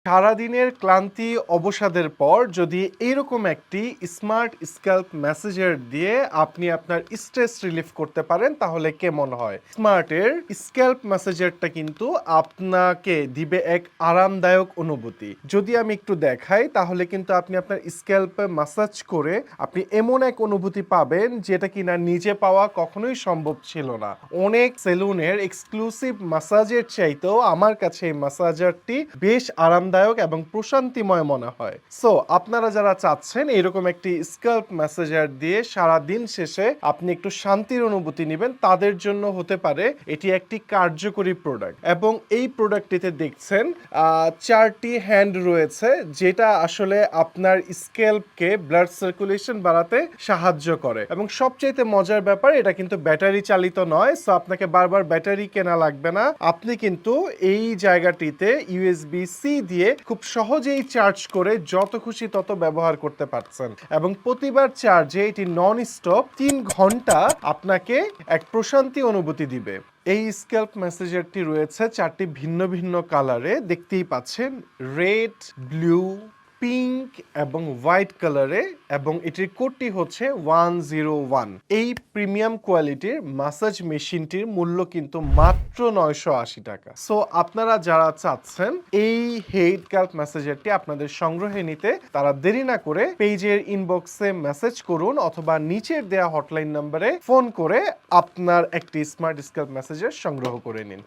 সারাদিনের ক্লান্তি অবসাদের পর যদি এরকম একটি স্মার্ট স্ক্যাল্প ম্যাসেজার দিয়ে আপনি আপনার স্ট্রেস রিলিফ করতে পারেন তাহলে কেমন হয়। স্মার্টের স্ক্যাল্প ম্যাসেজারটা কিন্তু আপনাকে দিবে এক আরামদায়ক অনুভূতি। যদি আমি একটু দেখাই তাহলে কিন্তু আপনি আপনার স্ক্যাল্পে ম্যাসাজ করে আপনি এমন এক অনুভূতি পাবেন যেটা কিনা নিজে পাওয়া কখনোই সম্ভব ছিল না। অনেক সেলুনের এক্সক্লুসিভ ম্যাসাজের চাইতেও আমার কাছে এই ম্যাসাজারটি বেশ আরামদায়ক এবং প্রশান্তিময় মনে হয়। সো আপনারা যারা চাচ্ছেন এরকম একটি স্ক্যাল্প ম্যাসাজার দিয়ে সারা দিন শেষে আপনি একটু শান্তির অনুভূতি নেবেন, তাদের জন্য হতে পারে এটি একটি কার্যকরী প্রোডাক্ট। এবং এই প্রোডাক্টটিতে দেখছেন 4টি হ্যান্ড রয়েছে, যেটা আসলে আপনার স্ক্যাল্পকে ব্লাড সার্কুলেশন বাড়াতে সাহায্য করে। এবং সবচাইতে মজার ব্যাপার, এটা কিন্তু ব্যাটারি চালিত নয়, সো আপনাকে বারবার ব্যাটারি কেনা লাগবে না। আপনি কিন্তু এই জায়গাটিতে USB-C দিয়ে খুব সহজেই চার্জ করে যত খুশি তত ব্যবহার করতে পারছেন। এবং প্রতিবার চার্জে এটি নন স্টপ 3 ঘন্টা আপনাকে এক প্রশান্তি অনুভূতি দিবে। এই স্ক্যাল্প ম্যাসেজারটি রয়েছে 4টি ভিন্ন ভিন্ন কালারে, দেখতেই পাচ্ছেন, রেড, ব্লু, পিঙ্ক এবং হোয়াইট কালারে, এবং এটির কোডটি হচ্ছে 101। এই প্রিমিয়াম কোয়ালিটির ম্যাসাজ মেশিনটির মূল্য কিন্তু মাত্র 980 টাকা। সো আপনারা যারা চাচ্ছেন এই হেড স্ক্যাল্প ম্যাসেজারটি আপনাদের সংগ্রহে নিতে, তারা দেরি না করে পেজের ইনবক্সে মেসেজ করুন অথবা নিচের দেয়া হটলাইন নম্বরে ফোন করে আপনার একটি স্মার্ট স্ক্যাল্প ম্যাসেজার সংগ্রহ করে নিন।